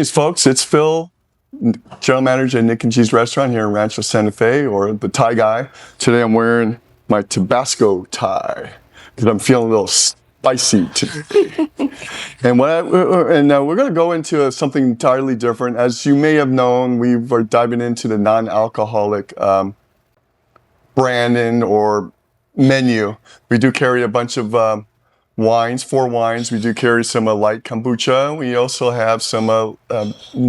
Greetings, folks. It's Phil, General Manager at Nick and G's Restaurant here in Rancho, Santa Fe, or the Thai guy. Today I'm wearing my Tabasco tie because I'm feeling a little spicy today. And we're going to go into something entirely different. As you may have known, we are diving into the non-alcoholic branding or menu. We do carry a bunch of wines, 4 wines. We do carry some light kombucha. We also have some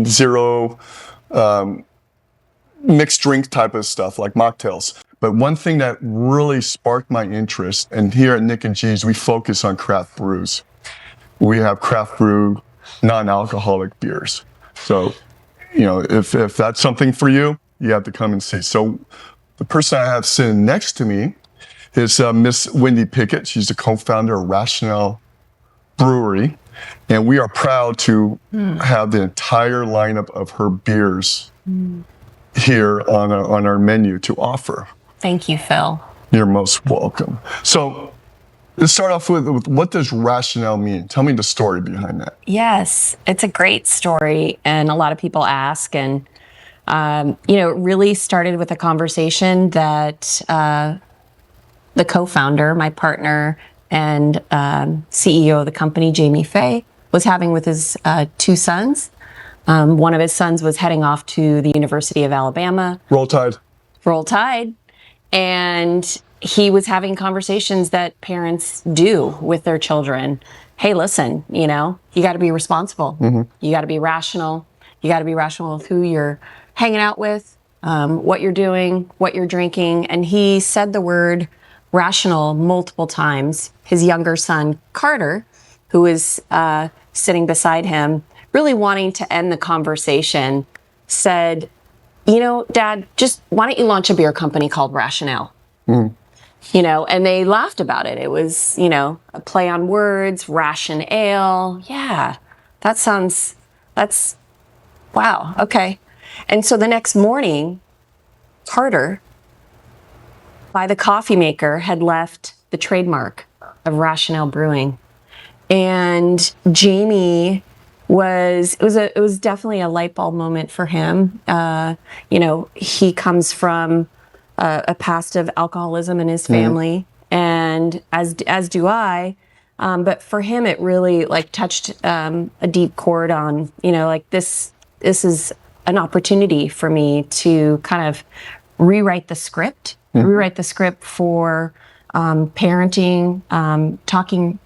zero mixed drink type of stuff like mocktails. But one thing that really sparked my interest, and here at Nick and G's, we focus on craft brews. We have craft brew, non-alcoholic beers. So, if that's something for you, you have to come and see. So the person I have sitting next to me is Miss Wendy Pickett. She's the co-founder of RationAle Brewery, and we are proud to have the entire lineup of her beers here on our menu to offer. Thank you, Phil. You're most welcome. So let's start off with what does RationAle mean? Tell me the story behind that. Yes, it's a great story, and a lot of people ask, and it really started with a conversation that the co-founder, my partner, and CEO of the company, Jamie Fay, was having with his 2 sons. One of his sons was heading off to the University of Alabama. Roll Tide. Roll Tide. And he was having conversations that parents do with their children. Hey, listen, you got to be responsible. Mm-hmm. You got to be rational. You got to be rational with who you're hanging out with, what you're doing, what you're drinking. And he said the word rational multiple times. His younger son, Carter, who is sitting beside him, really wanting to end the conversation, said, Dad, just why don't you launch a beer company called RationAle? And they laughed about it. It was, a play on words, ration ale. Yeah, that's, wow, okay. And so the next morning, Carter, by the coffee maker, had left the trademark of RationAle Brewing. And Jamie it was definitely a light bulb moment for him. He comes from a past of alcoholism in his family, and as do I. But for him, it really touched a deep chord on, this is an opportunity for me to kind of rewrite the script for parenting, talking,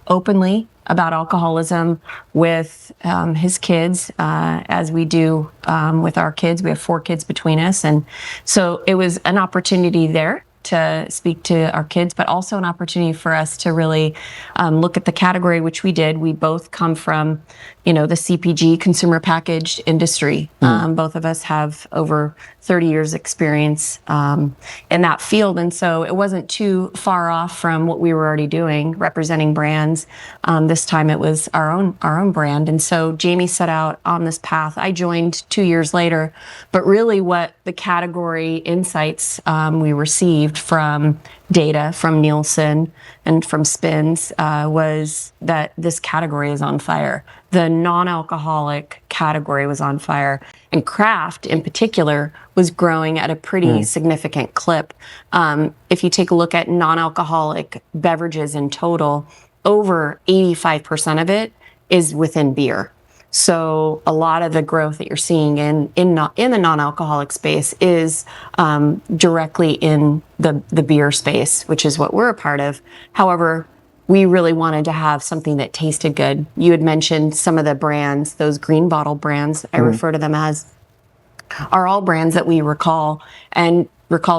openly about alcoholism with his kids, as we do with our kids. We have 4 kids between us. And so it was an opportunity there to speak to our kids, but also an opportunity for us to really look at the category, which we did. We both come from, the CPG, consumer packaged industry. Both of us have over 30 years experience in that field. And so it wasn't too far off from what we were already doing, representing brands. This time it was our own brand. And so Jamie set out on this path. I joined 2 years later, but really what the category insights we received from data from Nielsen and from Spins was that this category is on fire. The non-alcoholic category was on fire, and craft in particular was growing at a pretty significant clip. If you take a look at non-alcoholic beverages in total, over 85% of it is within beer. So a lot of the growth that you're seeing in the non-alcoholic space is directly in the beer space, which is what we're a part of. However, we really wanted to have something that tasted good. You had mentioned some of the brands, those green bottle brands. I refer to them as are all brands that we recall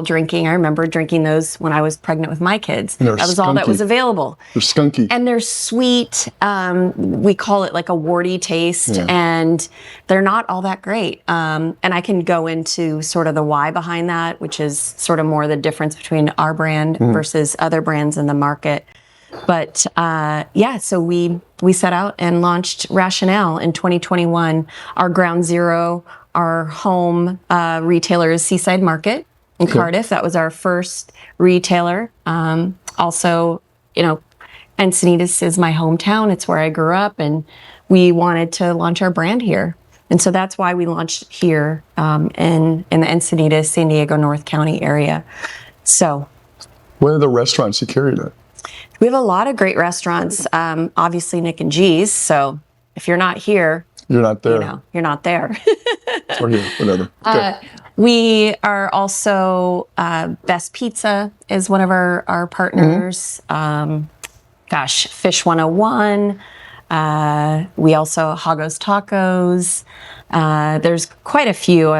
drinking. I remember drinking those when I was pregnant with my kids. That was all that was available. They're skunky. And they're sweet. We call it like a warty taste, and they're not all that great. And I can go into sort of the why behind that, which is sort of more the difference between our brand versus other brands in the market. But so we set out and launched RationAle in 2021. Our ground zero, our home retailer is Seaside Market in Cardiff. That was our first retailer. Also, Encinitas is my hometown. It's where I grew up, and we wanted to launch our brand here. And so that's why we launched here in the Encinitas, San Diego, North County area. So, what are the restaurants you carry that? We have a lot of great restaurants. Obviously, Nick and G's. So if you're not here, you're not there. You're not there. Or here, whatever. We are also Best Pizza is one of our partners. Fish 101. We also Hago's Tacos. There's quite a few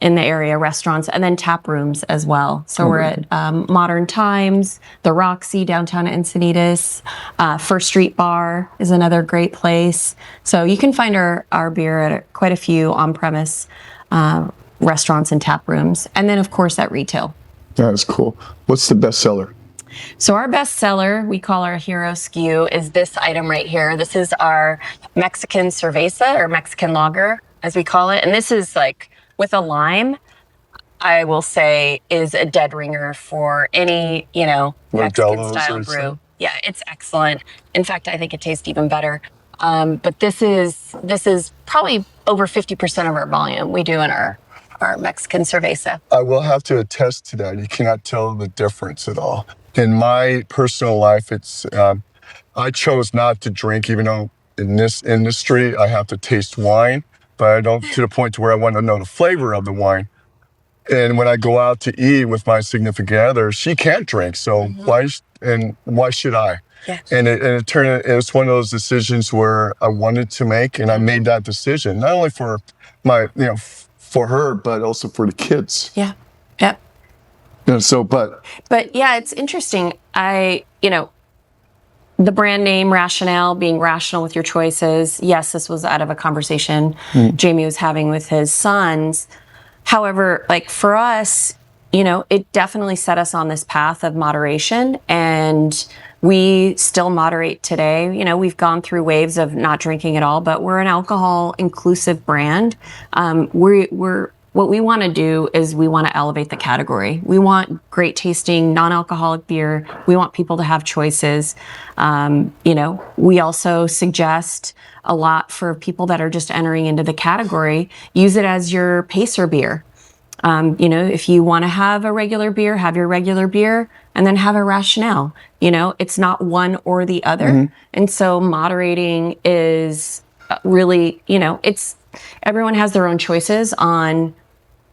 in the area, restaurants, and then tap rooms as well. So we're at Modern Times, the Roxy downtown Encinitas, First Street Bar is another great place. So you can find our beer at quite a few on-premise restaurants and tap rooms. And then, of course, at retail. That's cool. What's the best seller? So our best seller, we call our hero SKU, is this item right here. This is our Mexican cerveza, or Mexican lager, as we call it. And this is like, with a lime, I will say, is a dead ringer for any, Mexican style brew. Yeah, it's excellent. In fact, I think it tastes even better. But this is probably over 50% of our volume we do in our Mexican cerveza. I will have to attest to that. You cannot tell the difference at all. In my personal life, it's I chose not to drink, even though in this industry I have to taste wine. But I don't to the point to where I want to know the flavor of the wine. And when I go out to eat with my significant other, she can't drink. So why should I? Yes. And it was one of those decisions where I wanted to make, and I made that decision, not only for for her, but also for the kids. Yeah. Yep. But yeah, it's interesting. The brand name RationAle, being rational with your choices. Yes, this was out of a conversation Jamie was having with his sons. However, like for us, it definitely set us on this path of moderation, and we still moderate today. We've gone through waves of not drinking at all, but we're an alcohol inclusive brand. What we want to do is we want to elevate the category. We want great tasting, non-alcoholic beer. We want people to have choices. We also suggest a lot for people that are just entering into the category, use it as your pacer beer. If you want to have a regular beer, have your regular beer, and then have a RationAle. It's not one or the other. And so moderating is really, everyone has their own choices on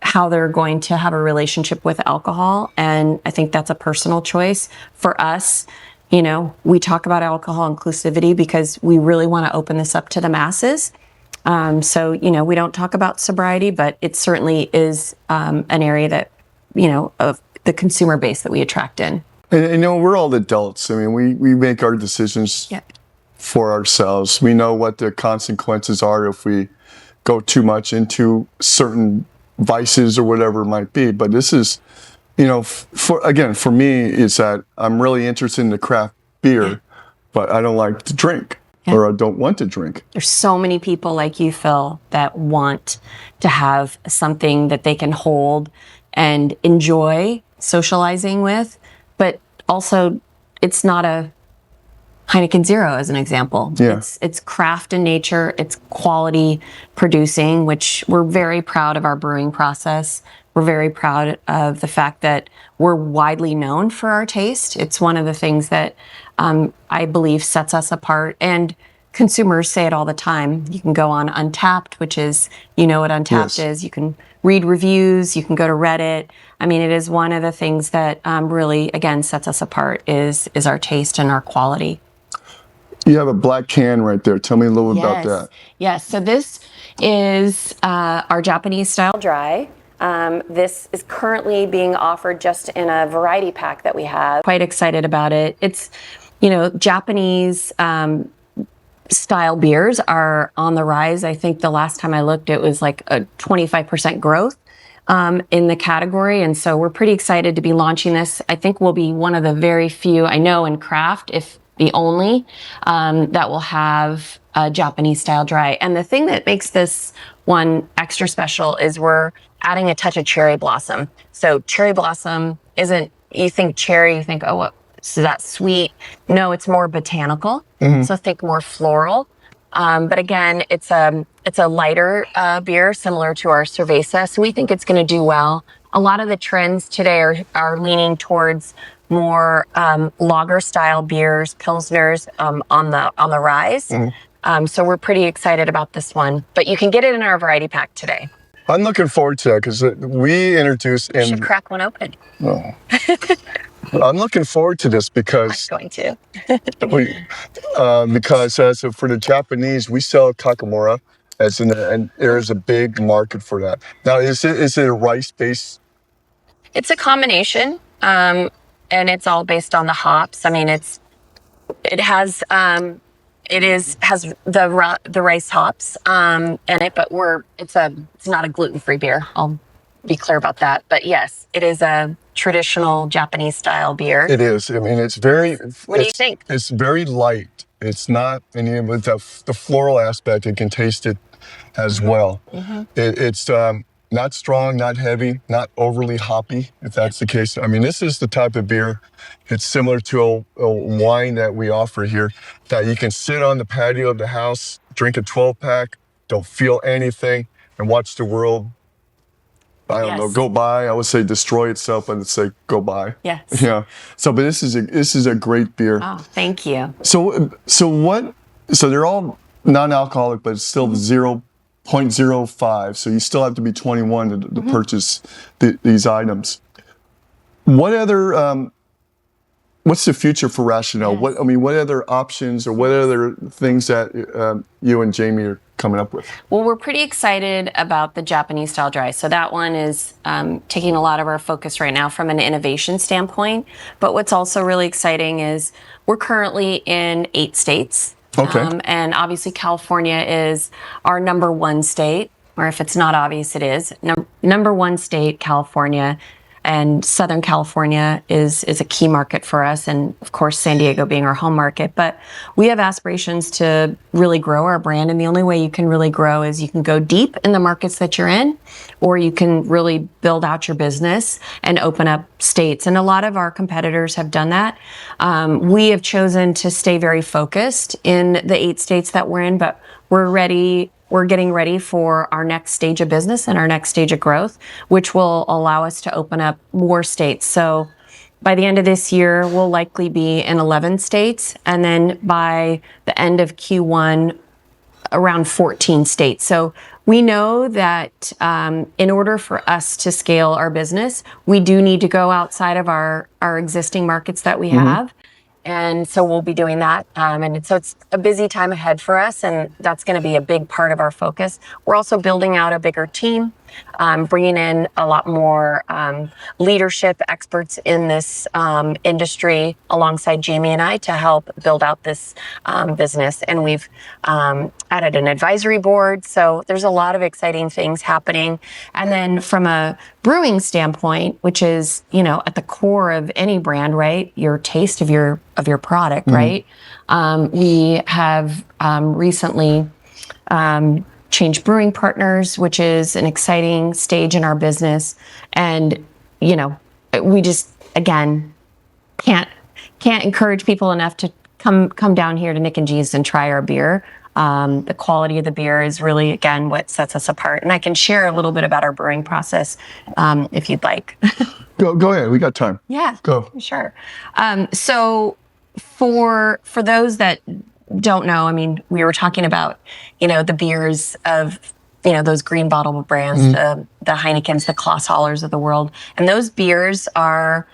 how they're going to have a relationship with alcohol. And I think that's a personal choice. For us, we talk about alcohol inclusivity because we really want to open this up to the masses. So, we don't talk about sobriety, but it certainly is an area that, of the consumer base that we attract in. And, we're all adults. I mean, we make our decisions for ourselves. We know what the consequences are if we go too much into certain vices or whatever it might be. But this is, for me, is that I'm really interested in the craft beer, but I don't like to drink. Or I don't want to drink. There's so many people like you, Phil, that want to have something that they can hold and enjoy socializing with, but also it's not a Heineken Zero as an example. Yeah. It's craft in nature, it's quality producing, which we're very proud of our brewing process. We're very proud of the fact that we're widely known for our taste. It's one of the things that I believe sets us apart. And consumers say it all the time. You can go on Untappd, which is, what Untappd is. You can read reviews. You can go to Reddit. I mean, it is one of the things that really, again, sets us apart is our taste and our quality. You have a black can right there. Tell me a little about that. Yes. So this is our Japanese style dry. This is currently being offered just in a variety pack that we have. Quite excited about it. It's, Japanese style beers are on the rise. I think the last time I looked, it was like a 25% growth in the category. And so we're pretty excited to be launching this. I think we'll be one of the very few, I know in craft, if the only, that will have a Japanese style dry. And the thing that makes this one extra special is we're adding a touch of cherry blossom. So cherry blossom isn't, you think cherry, you think, oh, what? So that's sweet. No, it's more botanical. So think more floral. But again, it's a it's a lighter beer, similar to our cerveza. So we think it's going to do well. A lot of the trends today are leaning towards more lager style beers, pilsners on the rise. So we're pretty excited about this one. But you can get it in our variety pack today. I'm looking forward to that because we introduced. You should crack one open. Oh. I'm looking forward to this because I'm going to. because for the Japanese, we sell kakamora, and there's a big market for that. Now, is it a rice-based? It's a combination, and it's all based on the hops. I mean, has the rice hops in it, but it's not a gluten-free beer. I'll be clear about that. But yes, it is a traditional Japanese style beer. It is. I mean, it's very. What do you think? It's very light. It's not, and with the floral aspect, you can taste it as well. It's not strong, not heavy, not overly hoppy, if that's the case. I mean, this is the type of beer. It's similar to a wine that we offer here that you can sit on the patio of the house, drink a 12-pack, don't feel anything, and watch the world. I don't know, go by. I would say destroy itself, but it's say go by. Yes. Yeah. So, but this is a great beer. Oh, thank you. So they're all non-alcoholic, but it's still 0.05. So you still have to be 21 to purchase these items. What other? What's the future for RationAle? Yes. What other options or what other things that you and Jamie are coming up with? Well, we're pretty excited about the Japanese style dry. So that one is taking a lot of our focus right now from an innovation standpoint. But what's also really exciting is we're currently in 8 states. Okay. And obviously California is our number 1 state, or if it's not obvious, it is. Number 1 state, California. And Southern California is a key market for us, and of course San Diego being our home market. But we have aspirations to really grow our brand, and the only way you can really grow is you can go deep in the markets that you're in, or you can really build out your business and open up states. And a lot of our competitors have done that. We have chosen to stay very focused in the 8 states that we're in, but we're ready. We're getting ready for our next stage of business and our next stage of growth, which will allow us to open up more states. So by the end of this year, we'll likely be in 11 states. And then by the end of Q1, around 14 states. So we know that in order for us to scale our business, we do need to go outside of our existing markets that we have. And so we'll be doing that. And so it's a busy time ahead for us, and that's going to be a big part of our focus. We're also building out a bigger team, bringing in a lot more leadership experts in this industry alongside Jamie and I to help build out this business. And we've added an advisory board. So there's a lot of exciting things happening. And then from a brewing standpoint, which is, at the core of any brand, right? Your taste of your product, right? We have recently changed brewing partners, which is an exciting stage in our business. And, we just, again, can't encourage people enough to come down here to Nick and G's and try our beer. The quality of the beer is really, again, what sets us apart. And I can share a little bit about our brewing process if you'd like. Go ahead. We got time. Yeah. Go. Sure. So for those that don't know, we were talking about, the beers of, those green bottle brands, the Heinekens, the Klaus Hollers of the world. And those beers are,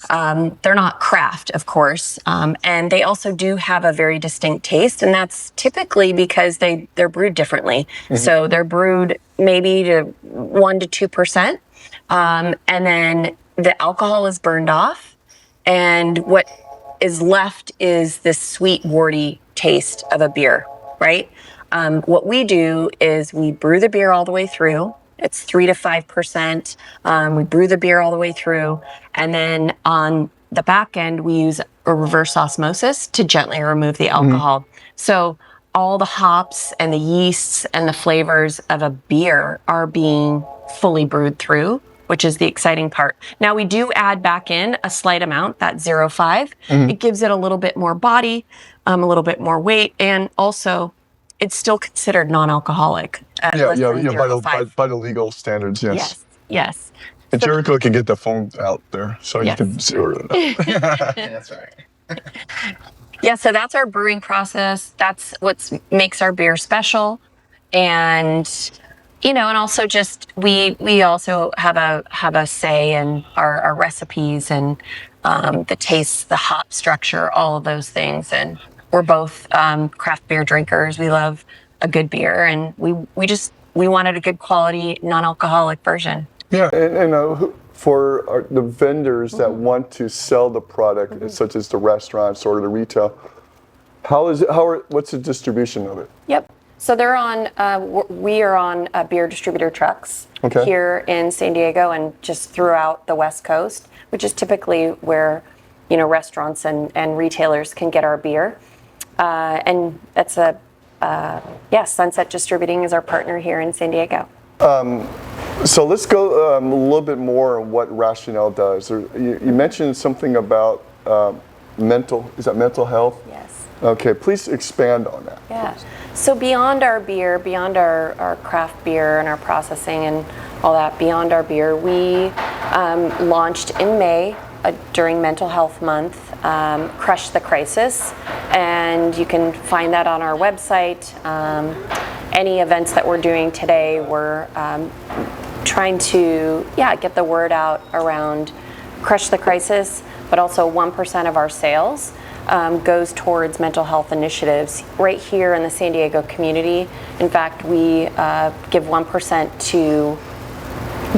they're not craft, of course. And they also do have a very distinct taste. And that's typically because they're brewed differently. So they're brewed maybe to 1 to 2%. And then the alcohol is burned off. And what is left is this sweet, warty taste of a beer, right? What we do is we brew the beer all the way through. It's 3 to 5%. We brew the beer all the way through. And then on the back end, we use a reverse osmosis to gently remove the alcohol. So all the hops and the yeasts and the flavors of a beer are being fully brewed through, which is the exciting part. Now we do add back in a slight amount, that 0.5. It gives it a little bit more body, a little bit more weight, and also it's still considered non-alcoholic. Yeah, by the legal standards, yes. Yes. And Jericho can get the phone out there so you can see where That's right. Yeah, so that's our brewing process. That's what makes our beer special. And and also just we also have a say in our recipes and the taste, the hop structure, all of those things. And we're both craft beer drinkers. We love a good beer, and we wanted a good quality non-alcoholic version. Yeah, and for the vendors that want to sell the product, such as the restaurants or the retail, what's the distribution of it? Yep. So they're on. We are on beer distributor trucks here in San Diego and just throughout the West Coast, which is typically where restaurants and retailers can get our beer. And that's Sunset Distributing is our partner here in San Diego. So let's go a little bit more on what RationAle does. You mentioned something about mental health? Yes. Okay, please expand on that. Yeah. So beyond our beer, beyond our craft beer and our processing and all that, beyond our beer, we launched in May during Mental Health Month, Crush the Crisis, and you can find that on our website. Any events that we're doing today, we're trying to get the word out around Crush the Crisis, but also 1% of our sales goes towards mental health initiatives right here in the San Diego community. In fact, we give 1% to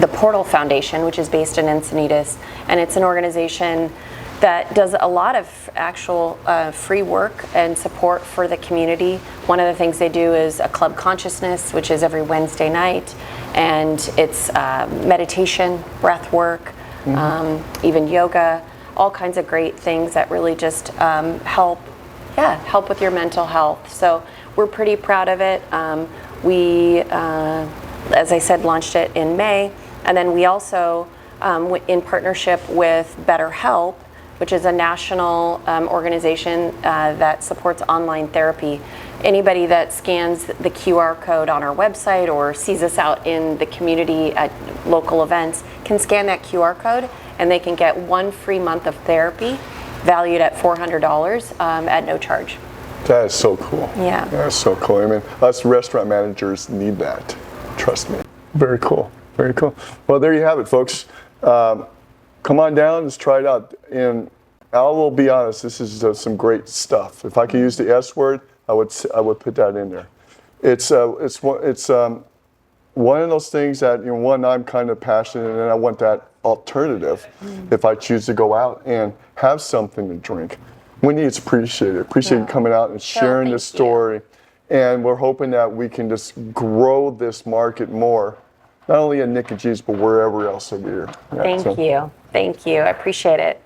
the Portal Foundation, which is based in Encinitas, and it's an organization that does a lot of actual free work and support for the community. One of the things they do is a Club Consciousness, which is every Wednesday night, and it's meditation, breath work, even yoga, all kinds of great things that really just help with your mental health. So we're pretty proud of it. We, as I said, launched it in May, and then we also, in partnership with BetterHelp, which is a national organization that supports online therapy. Anybody that scans the QR code on our website or sees us out in the community at local events can scan that QR code, and they can get 1 free month of therapy valued at $400 at no charge. That is so cool. Yeah. That's so cool. I mean, us restaurant managers need that. Trust me. Very cool. Very cool. Well, there you have it, folks. Come on down, let's try it out. And I will be honest, this is some great stuff. If I could use the S word, I would put that in there. It's one of those things that I'm kind of passionate, and I want that alternative if I choose to go out and have something to drink. Wendy, it's appreciated. Appreciate you coming out and sharing this story. And we're hoping that we can just grow this market more, not only in Nick and G's, but wherever else that we're at. Thank you. I appreciate it.